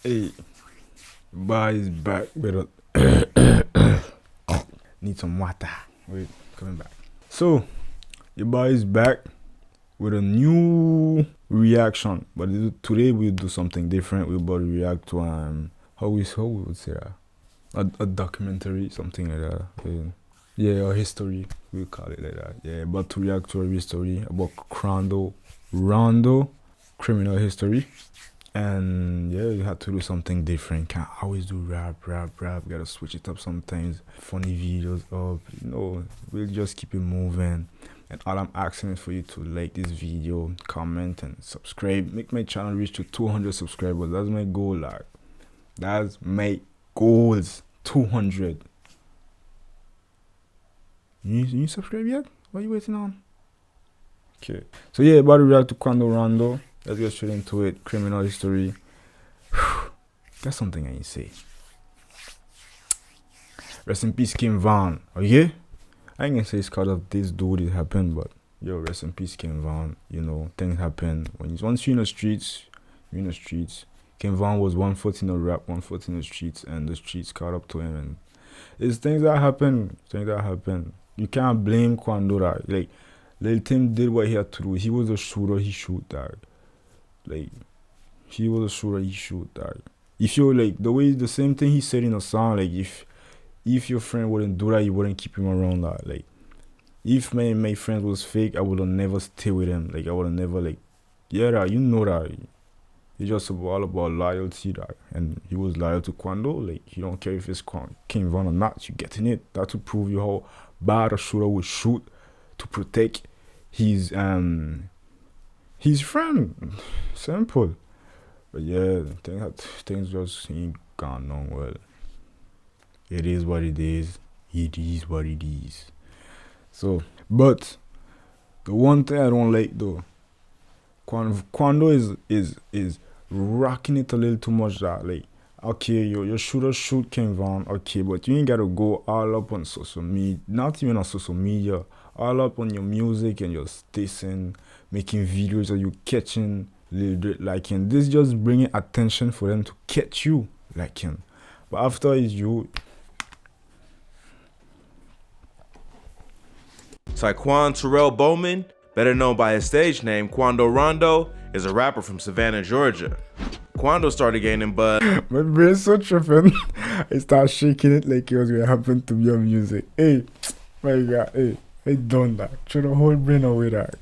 Hey, boy is back with a need some water. Wait, coming back. So, your boy is back with a new reaction. But today we'll do something different. We'll about to react to how we would say that? A documentary, something like that. Yeah, or history. We'll call it like that. Yeah, but to react to a history about Rondo, criminal history. And yeah, you had to do something different. Can't always do rap. Gotta switch it up sometimes. Funny videos up. We'll just keep it moving. And all I'm asking is for you to like this video, comment, and subscribe. Make my channel reach to 200 subscribers. That's my goal, like. That's my goals. 200. You subscribe yet? What are you waiting on? Okay. So yeah, about to react to Quando Rondo. Let's get straight into it. Criminal history. That's something I say. Rest in peace, Kim Von. Okay? I ain't gonna say it's because of this dude it happened, but yo, rest in peace, Kim Von. Things happen. Once you're in the streets, you're in the streets. Kim Von was 1 foot in the rap, 1 foot in the streets, and the streets caught up to him. And it's things that happen. You can't blame Quando that. Like, Lil Tim did what he had to do. He was a shooter, he shoot that. Like, he was a shooter, he shoot that. If you're like the same thing he said in a song, like if your friend wouldn't do that, you wouldn't keep him around that. Like, if my friend was fake, I would have never stay with him. Like, I would have never that, that. It's just all about loyalty that, and he was loyal to Quando. Like, you don't care if it's King Von or not, you getting it. That to prove you how bad a shooter would shoot to protect his friend. Simple. But yeah, things just ain't gone on well. It is what it is. It is what it is. So, but the one thing I don't like though, Quando is rocking it a little too much. That, like, okay, your shooter shoot King Von, okay, but you ain't gotta go all up on social media, not even on social media, all up on your music and your station, making videos of you catching little bit like him. This just bringing attention for them to catch you like him. But after it's you. Tyquan Terrell Bowman, better known by his stage name Quando Rondo, is a rapper from Savannah, Georgia. Quando started gaining buzz. My brain's so tripping. I start shaking it like it was gonna happen to me on music. Hey, my God, hey, I done that. Throw the whole brain away that.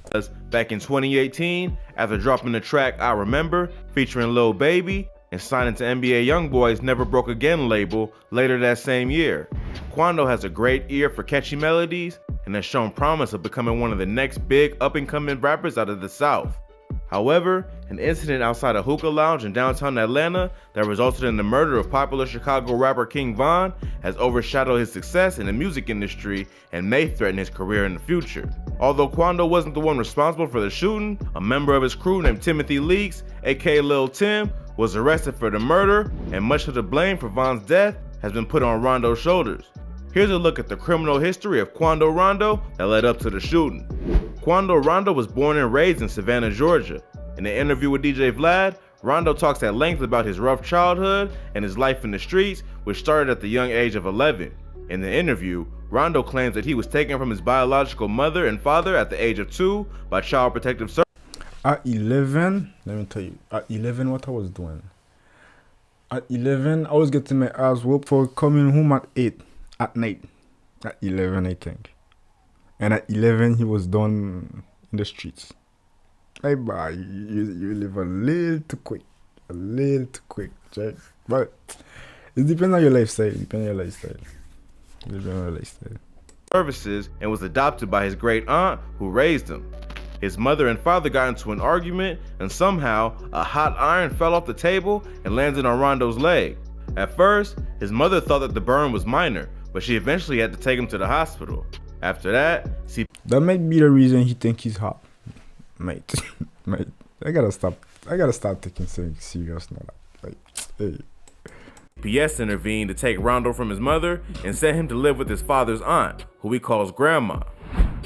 Back in 2018, after dropping the track I Remember, featuring Lil Baby, and signing to NBA YoungBoy's Never Broke Again label later that same year. Quando has a great ear for catchy melodies and has shown promise of becoming one of the next big up-and-coming rappers out of the South. However, an incident outside a hookah lounge in downtown Atlanta that resulted in the murder of popular Chicago rapper King Von has overshadowed his success in the music industry and may threaten his career in the future. Although Quando wasn't the one responsible for the shooting, a member of his crew named Timothy Leaks, aka Lil Tim, was arrested for the murder, and much of the blame for Von's death has been put on Rondo's shoulders. Here's a look at the criminal history of Quando Rondo that led up to the shooting. Quando Rondo was born and raised in Savannah, Georgia. In an interview with DJ Vlad, Rondo talks at length about his rough childhood and his life in the streets, which started at the young age of 11. In the interview, Rondo claims that he was taken from his biological mother and father at the age of 2 by Child Protective Services. At 11, let me tell you, at 11 what I was doing. At 11, I was getting my ass whooped for coming home at 8 at night. At 11, I think. And at 11, he was done in the streets. Hey, boy, you live a little too quick. A little too quick, Jack. But it depends on your lifestyle. Services and was adopted by his great aunt who raised him. His mother and father got into an argument, and somehow a hot iron fell off the table and landed on Rondo's leg. At first, his mother thought that the burn was minor, but she eventually had to take him to the hospital. After that, that might be the reason he think he's hot, mate. Mate, I gotta start taking things serious now. Like, hey. CPS intervened to take Rondo from his mother and sent him to live with his father's aunt, who he calls Grandma.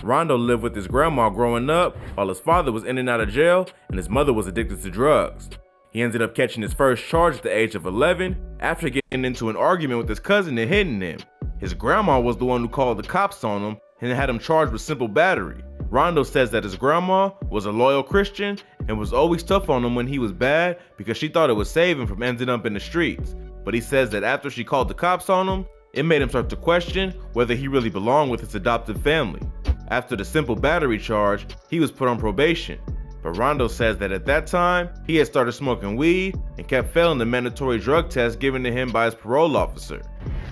Rondo lived with his grandma growing up while his father was in and out of jail and his mother was addicted to drugs. He ended up catching his first charge at the age of 11 after getting into an argument with his cousin and hitting him. His grandma was the one who called the cops on him and had him charged with simple battery. Rondo says that his grandma was a loyal Christian and was always tough on him when he was bad because she thought it would save him from ending up in the streets. But he says that after she called the cops on him, it made him start to question whether he really belonged with his adoptive family. After the simple battery charge, he was put on probation. But Rondo says that at that time, he had started smoking weed and kept failing the mandatory drug test given to him by his parole officer.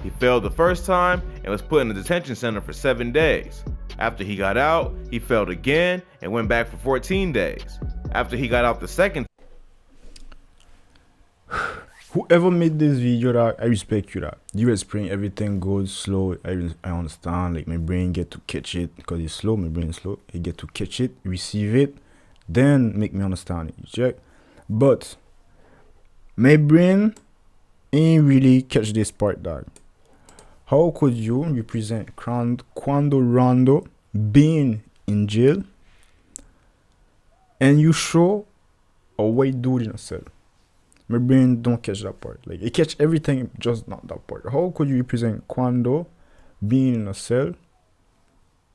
He failed the first time and was put in a detention center for 7 days. After he got out, he failed again and went back for 14 days. After he got out the second Whoever made this video, that I respect you. That you explain everything goes slow. I understand. Like my brain get to catch it because it's slow. My brain is slow. It get to catch it, receive it, then make me understand it. You check. But my brain ain't really catch this part, dog. How could you represent Quando Rondo being in jail and you show a white dude in a cell? My brain don't catch that part. Like, it catch everything, just not that part. How could you represent Quando being in a cell,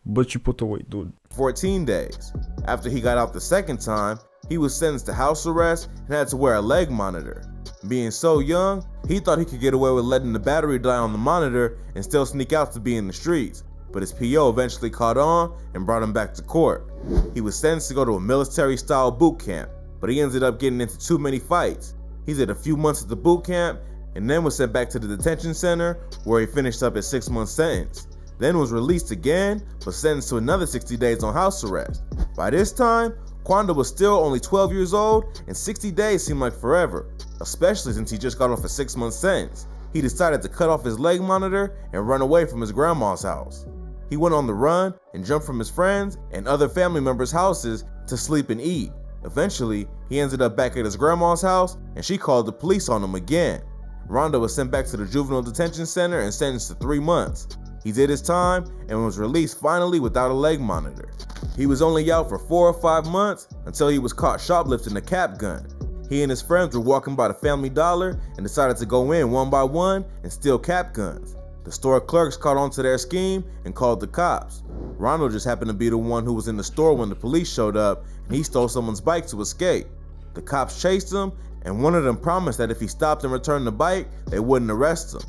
but you put a white dude? 14 days. After he got out the second time, he was sentenced to house arrest and had to wear a leg monitor. Being so young, he thought he could get away with letting the battery die on the monitor and still sneak out to be in the streets. But his PO eventually caught on and brought him back to court. He was sentenced to go to a military-style boot camp, but he ended up getting into too many fights. He did a few months at the boot camp and then was sent back to the detention center where he finished up his 6-month sentence. Then was released again, but sentenced to another 60 days on house arrest. By this time, Quando was still only 12 years old and 60 days seemed like forever, especially since he just got off a 6-month sentence. He decided to cut off his leg monitor and run away from his grandma's house. He went on the run and jumped from his friends and other family members' houses to sleep and eat. Eventually, he ended up back at his grandma's house and she called the police on him again. Rondo was sent back to the juvenile detention center and sentenced to 3 months. He did his time and was released finally without a leg monitor. He was only out for 4 or 5 months until he was caught shoplifting a cap gun. He and his friends were walking by the Family Dollar and decided to go in one by one and steal cap guns. The store clerks caught on to their scheme and called the cops. Rondo just happened to be the one who was in the store when the police showed up and he stole someone's bike to escape. The cops chased him and one of them promised that if he stopped and returned the bike, they wouldn't arrest him.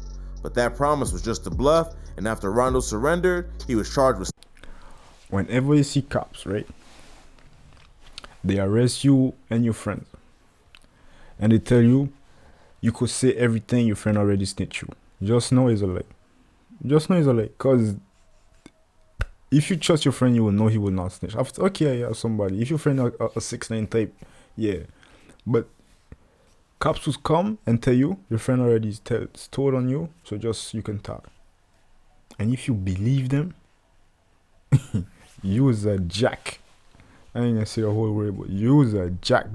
But that promise was just a bluff, and after Rondo surrendered, he was charged with... Whenever you see cops, right, they arrest you and your friends. And they tell you, you could say everything your friend already snitched you. Just know it's a lie. Just know it's a lie. Because if you trust your friend, you will know he will not snitch. After, okay, yeah, somebody. If your friend a 6ix9ine type, yeah. But cops will come and tell you your friend already told on you, so just you can talk. And if you believe them, use a jack. I ain't gonna say the whole word, but use a jack.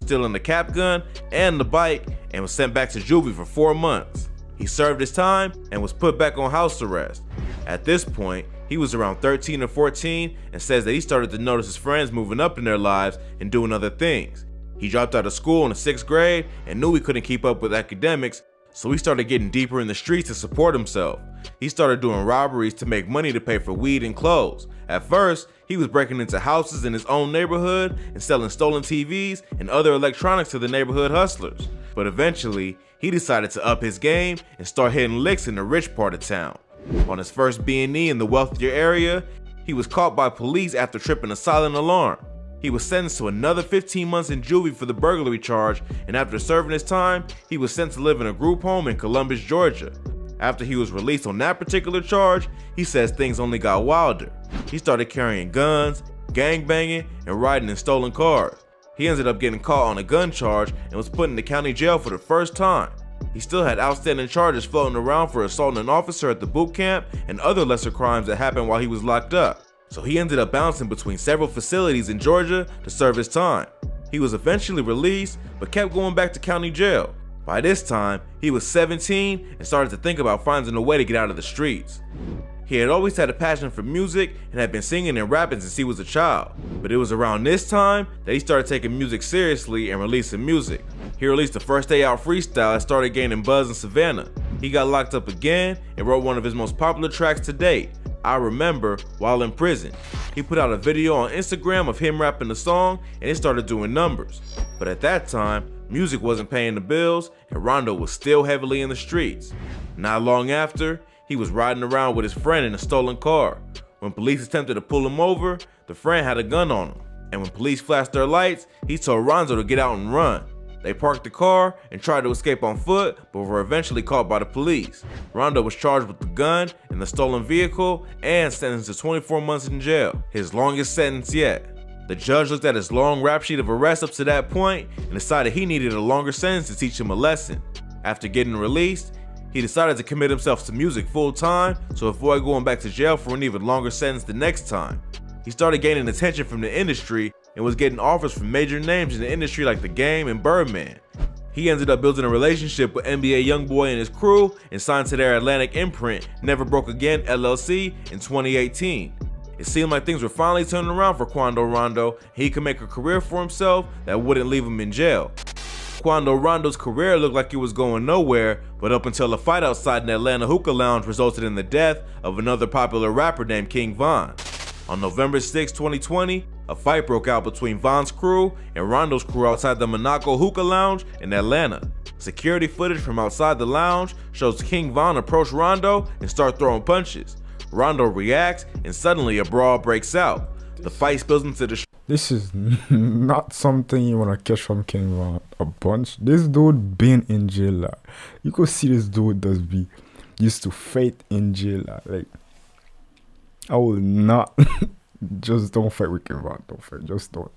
Stealing the cap gun and the bike and was sent back to juvie for 4 months. He served his time and was put back on house arrest. At this point, he was around 13 or 14 and says that he started to notice his friends moving up in their lives and doing other things. He dropped out of school in the 6th grade and knew he couldn't keep up with academics, so he started getting deeper in the streets to support himself. He started doing robberies to make money to pay for weed and clothes. At first, he was breaking into houses in his own neighborhood and selling stolen TVs and other electronics to the neighborhood hustlers. But eventually, he decided to up his game and start hitting licks in the rich part of town. On his first B&E in the wealthier area, he was caught by police after tripping a silent alarm. He was sentenced to another 15 months in juvie for the burglary charge, and after serving his time, he was sent to live in a group home in Columbus, Georgia. After he was released on that particular charge, he says things only got wilder. He started carrying guns, gangbanging, and riding in stolen cars. He ended up getting caught on a gun charge and was put in the county jail for the first time. He still had outstanding charges floating around for assaulting an officer at the boot camp and other lesser crimes that happened while he was locked up. So he ended up bouncing between several facilities in Georgia to serve his time. He was eventually released, but kept going back to county jail. By this time, he was 17 and started to think about finding a way to get out of the streets. He had always had a passion for music and had been singing and rapping since he was a child. But it was around this time that he started taking music seriously and releasing music. He released the First Day Out freestyle and started gaining buzz in Savannah. He got locked up again and wrote one of his most popular tracks to date, I Remember, while in prison. He put out a video on Instagram of him rapping the song and it started doing numbers. But at that time, music wasn't paying the bills and Rondo was still heavily in the streets. Not long after, he was riding around with his friend in a stolen car. When police attempted to pull him over, the friend had a gun on him. And when police flashed their lights, he told Rondo to get out and run. They parked the car and tried to escape on foot, but were eventually caught by the police. Rondo was charged with the gun and the stolen vehicle and sentenced to 24 months in jail, his longest sentence yet. The judge looked at his long rap sheet of arrests up to that point and decided he needed a longer sentence to teach him a lesson. After getting released, he decided to commit himself to music full time to avoid going back to jail for an even longer sentence the next time. He started gaining attention from the industry and was getting offers from major names in the industry like The Game and Birdman. He ended up building a relationship with NBA YoungBoy and his crew and signed to their Atlantic imprint Never Broke Again LLC in 2018. It seemed like things were finally turning around for Quando Rondo and he could make a career for himself that wouldn't leave him in jail. Quando Rondo's career looked like it was going nowhere, but up until a fight outside an Atlanta hookah lounge resulted in the death of another popular rapper named King Von. On November 6, 2020, a fight broke out between Von's crew and Rondo's crew outside the Monaco hookah lounge in Atlanta. Security footage from outside the lounge shows King Von approach Rondo and start throwing punches. Rondo reacts and suddenly a brawl breaks out. The fight spills into the This is not something you want to catch from King Von. A punch. This dude been in jail. Like. You could see this dude does be used to fight in jail. Like, I will not. Just don't fight with King Von. Don't fight. Just don't.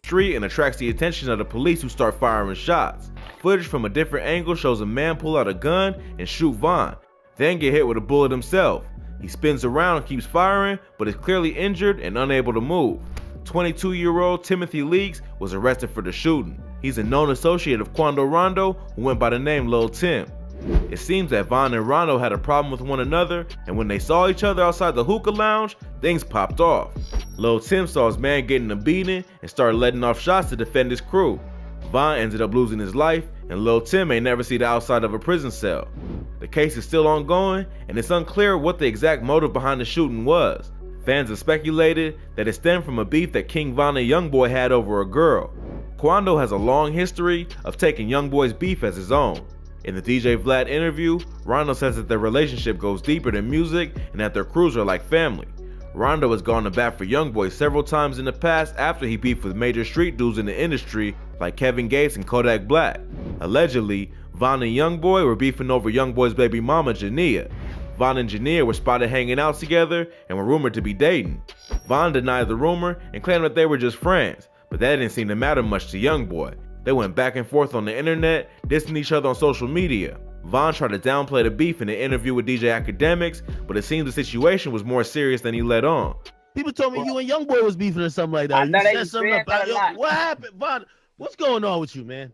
Street and attracts the attention of the police who start firing shots. Footage from a different angle shows a man pull out a gun and shoot Von, then get hit with a bullet himself. He spins around and keeps firing, but is clearly injured and unable to move. 22-year-old Timothy Leaks was arrested for the shooting. He's a known associate of Quando Rondo who went by the name Lil Tim. It seems that Von and Rondo had a problem with one another, and when they saw each other outside the hookah lounge, things popped off. Lil Tim saw his man getting a beating and started letting off shots to defend his crew. Von ended up losing his life, and Lil Tim may never see the outside of a prison cell. The case is still ongoing, and it's unclear what the exact motive behind the shooting was. Fans have speculated that it stemmed from a beef that King Von and YoungBoy had over a girl. Quando has a long history of taking YoungBoy's beef as his own. In the DJ Vlad interview, Rondo says that their relationship goes deeper than music and that their crews are like family. Rondo has gone to bat for YoungBoy several times in the past after he beefed with major street dudes in the industry like Kevin Gates and Kodak Black. Allegedly, Von and YoungBoy were beefing over YoungBoy's baby mama, Jania. Von and Jania were spotted hanging out together and were rumored to be dating. Von denied the rumor and claimed that they were just friends, but that didn't seem to matter much to YoungBoy. They went back and forth on the internet, dissing each other on social media. Von tried to downplay the beef in an interview with DJ Academics, but it seems the situation was more serious than he let on. People told me you and YoungBoy was beefing or something like that. You said something about what happened, Von? What's going on with you, man?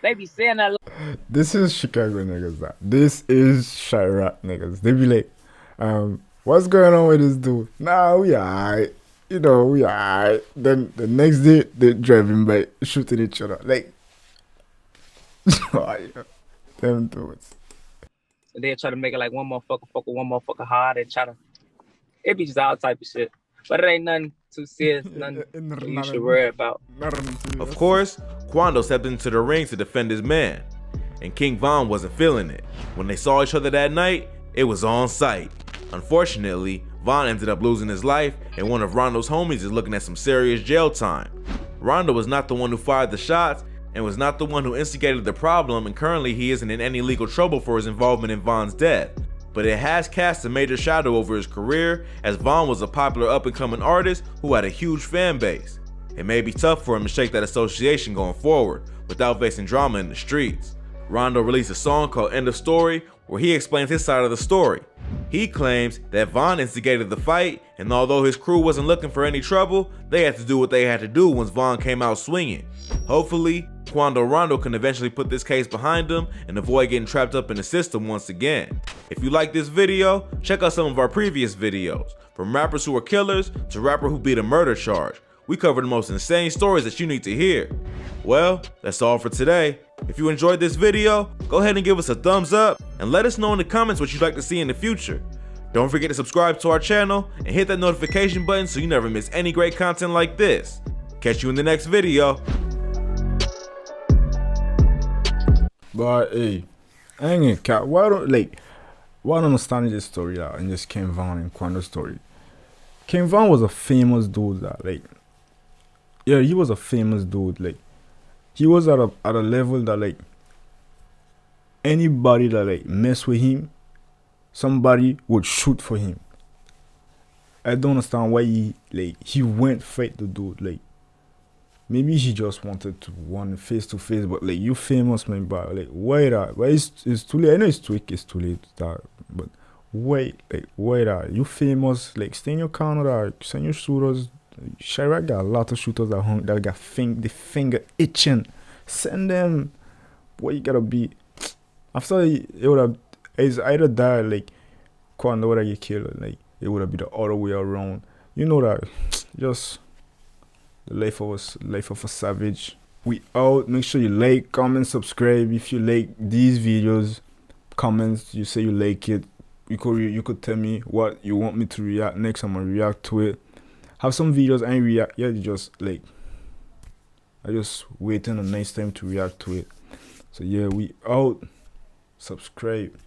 They be saying that. This is Chicago niggas. That. This is Chirac niggas. They be like, what's going on with this dude? Nah, we alright. You know, we alright. Then the next day, they're driving by, shooting each other. Like, them dudes. They try to make it like one motherfucker hard and try to. It be just all type of shit. But it ain't nothing too serious, nothing you should worry about. Of course, Quando stepped into the ring to defend his man, and King Von wasn't feeling it. When they saw each other that night, it was on sight. Unfortunately, Von ended up losing his life, and one of Rondo's homies is looking at some serious jail time. Rondo was not the one who fired the shots, and was not the one who instigated the problem, and currently he isn't in any legal trouble for his involvement in Von's death. But it has cast a major shadow over his career, as Von was a popular up-and-coming artist who had a huge fan base. It may be tough for him to shake that association going forward, without facing drama in the streets. Rondo released a song called End of Story, where he explains his side of the story. He claims that Von instigated the fight, and although his crew wasn't looking for any trouble, they had to do what they had to do once Von came out swinging. Hopefully, Quando Rondo can eventually put this case behind him and avoid getting trapped up in the system once again. If you like this video, check out some of our previous videos. From rappers who are killers to rapper who beat a murder charge. We cover the most insane stories that you need to hear. Well, that's all for today. If you enjoyed this video, go ahead and give us a thumbs up and let us know in the comments what you'd like to see in the future. Don't forget to subscribe to our channel and hit that notification button so you never miss any great content like this. Catch you in the next video. But hey, I ain't cat. Why don't understand this story in this King Von and Quando story? King Von was a famous dude he was a famous dude. He was at a level that anybody that mess with him, somebody would shoot for him. I don't understand why he went fight the dude. Maybe he just wanted to one face to face, but you famous man, but why that? Why it's too late? I know it's too late to start, but why that? You famous, stay in your corner, send your shooters. Chirac got a lot of shooters that got the finger itching. Send them. What you gotta be? After it would have, it's either that Quando would have get killed, it would have been the other way around. You know that, just the life of a savage. We out. Make sure you like, comment, subscribe. If you like these videos, comments. You say you like it. You could tell me what you want me to react next. I'm gonna react to it. Have some videos I ain't react. Yeah, I just waiting a nice time to react to it. So yeah, we out. Subscribe.